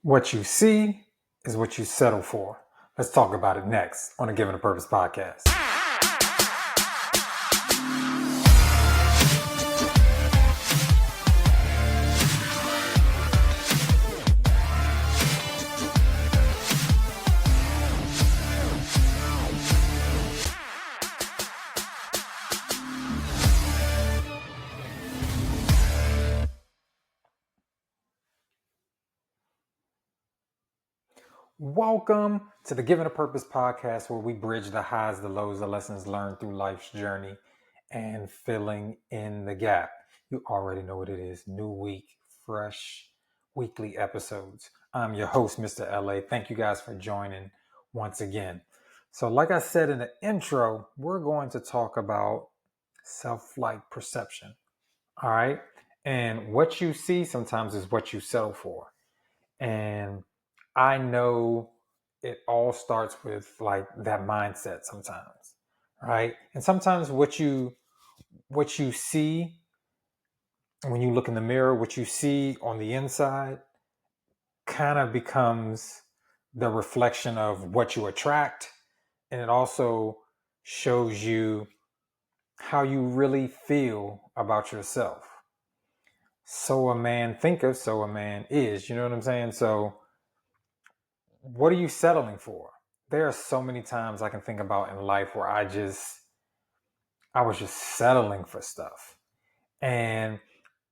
What you see is what you settle for. Let's talk about it next on the Given a Purpose podcast. Welcome to the Given a Purpose podcast, where we bridge the highs, the lows, the lessons learned through life's journey and filling in the gap. You already know what it is. New week, fresh weekly episodes. I'm your host, Mr. LA. Thank you guys for joining once again. So like I said in the intro, we're going to talk about self-like perception. All right. And what you see sometimes is what you settle for. And I know it all starts with like that mindset sometimes, right? And sometimes what you see when you look in the mirror, what you see on the inside kind of becomes the reflection of what you attract, and it also shows you how you really feel about yourself. So a man thinketh, so a man is. You know what I'm saying? So what are you settling for? There are so many times I can think about in life where I was just settling for stuff. And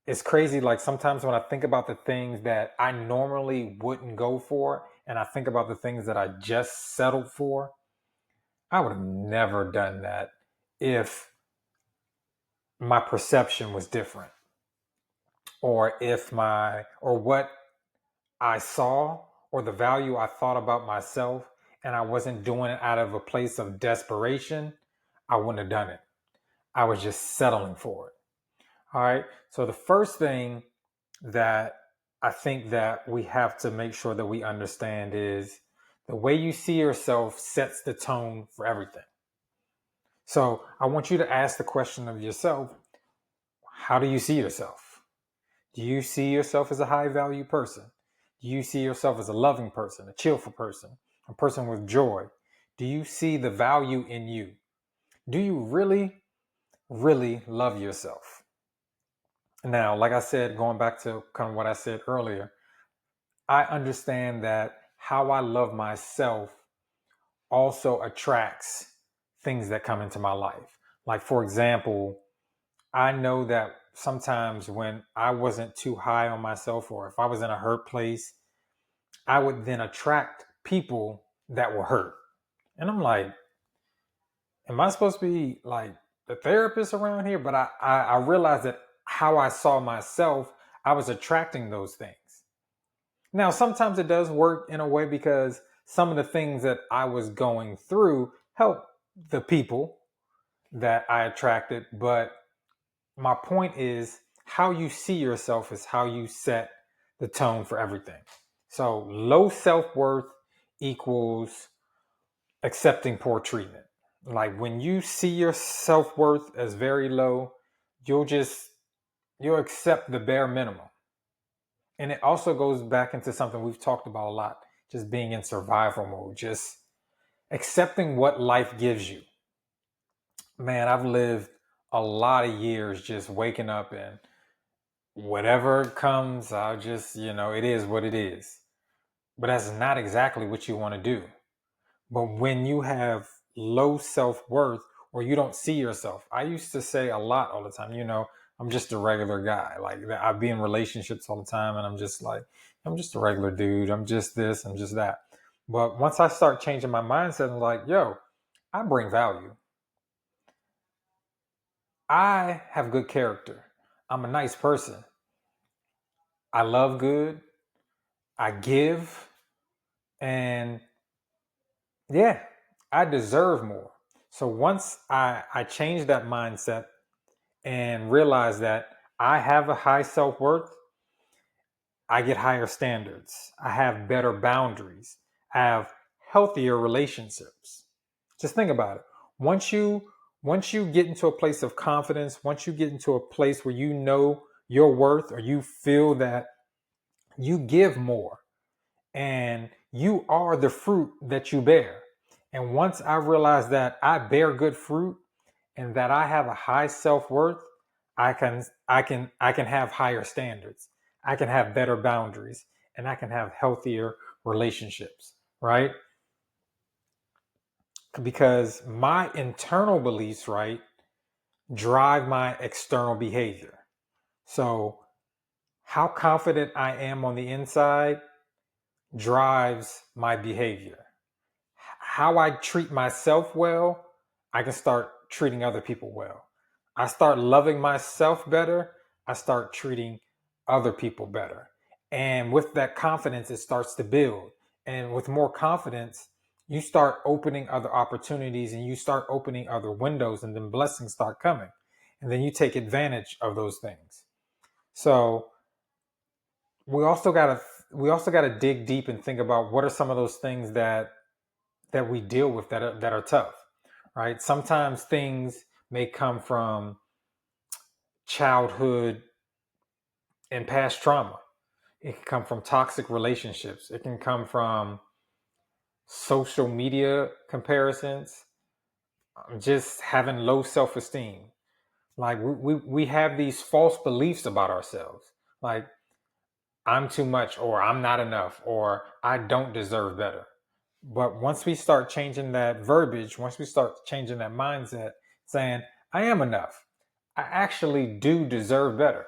it's crazy. Like sometimes when I think about the things that I normally wouldn't go for, and I think about the things that I just settled for, I would have never done that if my perception was different, or what I saw, or the value I thought about myself, and I wasn't doing it out of a place of desperation, I wouldn't have done it. I was just settling for it. All right. So the first thing that I think that we have to make sure that we understand is the way you see yourself sets the tone for everything. So I want you to ask the question of yourself, how do you see yourself? Do you see yourself as a high value person? Do you see yourself as a loving person, a cheerful person, a person with joy? Do you see the value in you? Do you really, really love yourself? Now, like I said, going back to kind of what I said earlier, I understand that how I love myself also attracts things that come into my life. Like, for example, I know that sometimes when I wasn't too high on myself, or if I was in a hurt place, I would then attract people that were hurt. And I'm like, am I supposed to be like the therapist around here? But I realized that how I saw myself, I was attracting those things. Now, sometimes it does work in a way because some of the things that I was going through helped the people that I attracted. But my point is, how you see yourself is how you set the tone for everything. So low self-worth equals accepting poor treatment. Like when you see your self-worth as very low, you'll accept the bare minimum. And it also goes back into something we've talked about a lot, just being in survival mode, just accepting what life gives you. Man, I've lived a lot of years just waking up and whatever comes, I'll just, it is what it is. But that's not exactly what you want to do. But when you have low self-worth, or you don't see yourself, I used to say a lot all the time, I'm just a regular guy. Like I'd be in relationships all the time and I'm just like, I'm just a regular dude. I'm just this, I'm just that. But once I start changing my mindset, I'm like, yo, I bring value. I have good character. I'm a nice person. I love good. I give. And yeah, I deserve more. So once I changed that mindset and realize that I have a high self-worth, I get higher standards. I have better boundaries. I have healthier relationships. Just think about it. Once you get into a place of confidence, once you get into a place where you know your worth, or you feel that you give more, and you are the fruit that you bear. And once I realize that I bear good fruit and that I have a high self-worth, I can have higher standards. I can have better boundaries, and I can have healthier relationships, right? Because my internal beliefs, right, drive my external behavior. So how confident I am on the inside drives my behavior. How I treat myself well, I can start treating other people well. I start loving myself better, I start treating other people better. And with that confidence, it starts to build. And with more confidence, you start opening other opportunities and you start opening other windows, and then blessings start coming. And then you take advantage of those things. So we also gotta we also gotta dig deep and think about what are some of those things that we deal with that are tough, right? Sometimes things may come from childhood and past trauma. It can come from toxic relationships. It can come from social media comparisons, just having low self-esteem. Like we have these false beliefs about ourselves. Like I'm too much, or I'm not enough, or I don't deserve better. But once we start changing that verbiage, once we start changing that mindset, saying, I am enough, I actually do deserve better.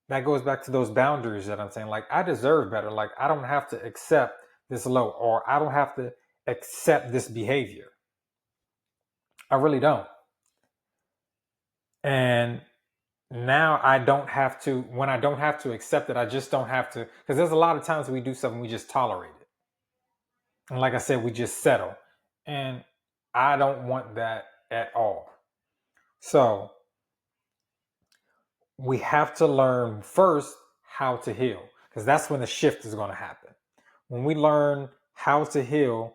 That goes back to those boundaries that I'm saying. Like, I deserve better. Like, I don't have to accept this low, or I don't have to accept this behavior. I really don't. And now I don't have to, when I don't have to accept it, I just don't have to, because there's a lot of times we do something, we just tolerate it. And like I said, we just settle. And I don't want that at all. So we have to learn first how to heal, because that's when the shift is going to happen. When we learn how to heal,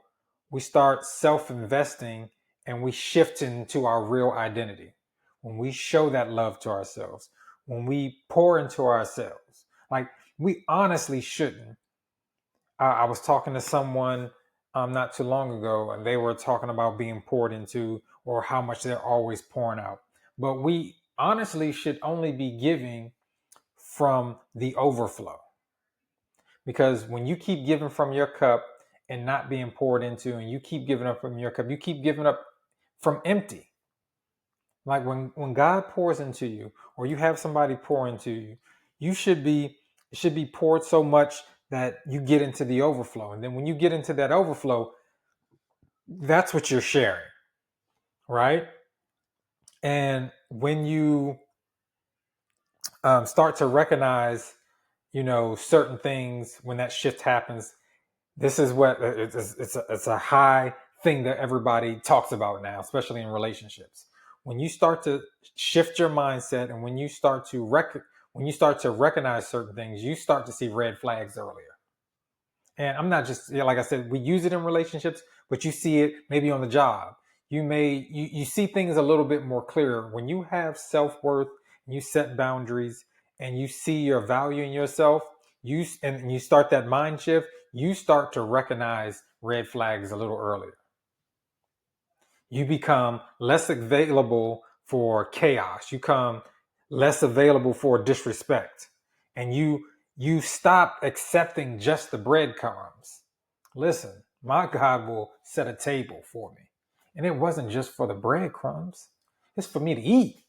we start self-investing and we shift into our real identity. When we show that love to ourselves, when we pour into ourselves, like we honestly shouldn't. I was talking to someone not too long ago, and they were talking about being poured into, or how much they're always pouring out. But we honestly should only be giving from the overflow. Because when you keep giving from your cup and not being poured into, and you keep giving up from your cup, you keep giving up from empty. Like when God pours into you, or you have somebody pour into you, you should be it should be poured so much that you get into the overflow. And then when you get into that overflow, that's what you're sharing, right? And when you start to recognize, certain things, when that shift happens, this is what it's a high thing that everybody talks about now, especially in relationships. When you start to shift your mindset, and when you start to recognize certain things, you start to see red flags earlier. And I'm not just, like I said, we use it in relationships, but you see it maybe on the job. You see things a little bit more clear when you have self-worth, and you set boundaries, and you see your value in yourself. You start that mind shift. You start to recognize red flags a little earlier. You become less available for chaos. You become less available for disrespect, and you stop accepting just the breadcrumbs. Listen, my God will set a table for me, and it wasn't just for the breadcrumbs. It's for me to eat.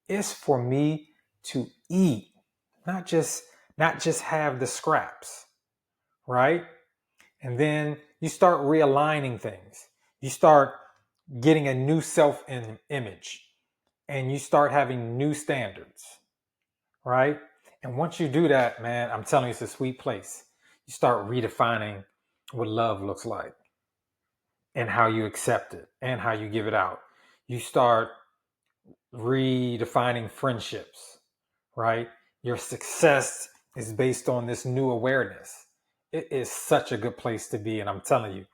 It's for me to eat, not just have the scraps, right? And then you start realigning things. You start getting a new self image, and you start having new standards, right? And once you do that, man, I'm telling you, it's a sweet place. You start redefining what love looks like, and how you accept it, and how you give it out. You start redefining friendships, right? Your success is based on this new awareness. It is such a good place to be, and I'm telling you.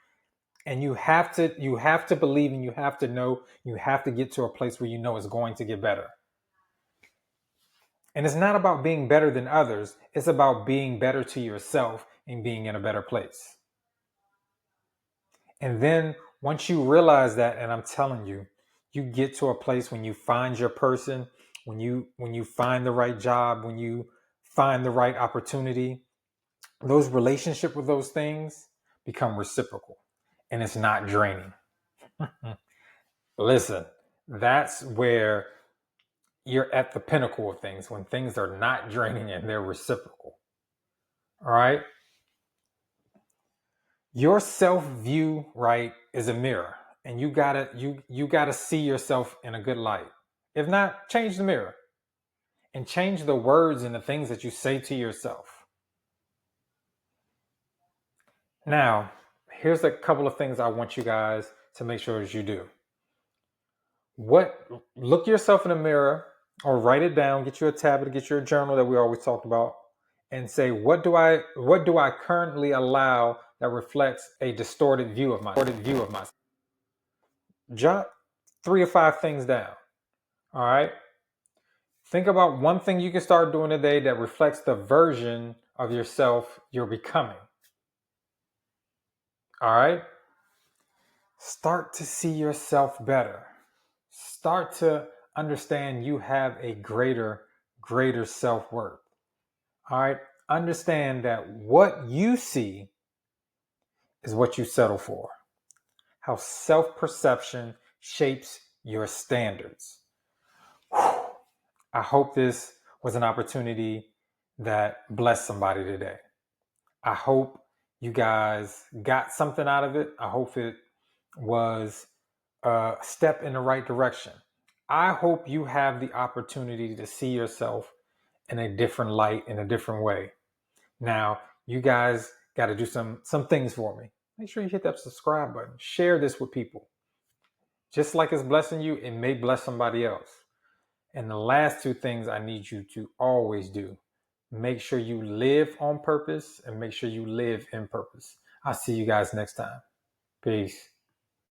And you have to believe, and you have to know, you have to get to a place where you know it's going to get better. And it's not about being better than others. It's about being better to yourself and being in a better place. And then once you realize that, and I'm telling you, you get to a place when you find your person, when you find the right job, when you find the right opportunity, those relationship with those things become reciprocal and it's not draining. Listen, that's where you're at the pinnacle of things, when things are not draining and they're reciprocal. All right. Your self-view, right, is a mirror, and you gotta see yourself in a good light. If not, change the mirror and change the words and the things that you say to yourself. Now, here's a couple of things I want you guys to make sure that you do. Look yourself in the mirror, or write it down, get you a tablet, get you a journal that we always talked about, and say, what do I currently allow that reflects a distorted view of myself? Jot 3 or 5 things down. All right. Think about one thing you can start doing today that reflects the version of yourself you're becoming. All right. Start to see yourself better. Start to understand you have a greater self-worth. All right. Understand that what you see is what you settle for. How self-perception shapes your standards. I hope this was an opportunity that blessed somebody today. I hope you guys got something out of it. I hope it was a step in the right direction. I hope you have the opportunity to see yourself in a different light, in a different way. Now, you guys got to do some things for me. Make sure you hit that subscribe button. Share this with people. Just like it's blessing you, it may bless somebody else. And the last 2 things I need you to always do: make sure you live on purpose and make sure you live in purpose. I'll see you guys next time. Peace.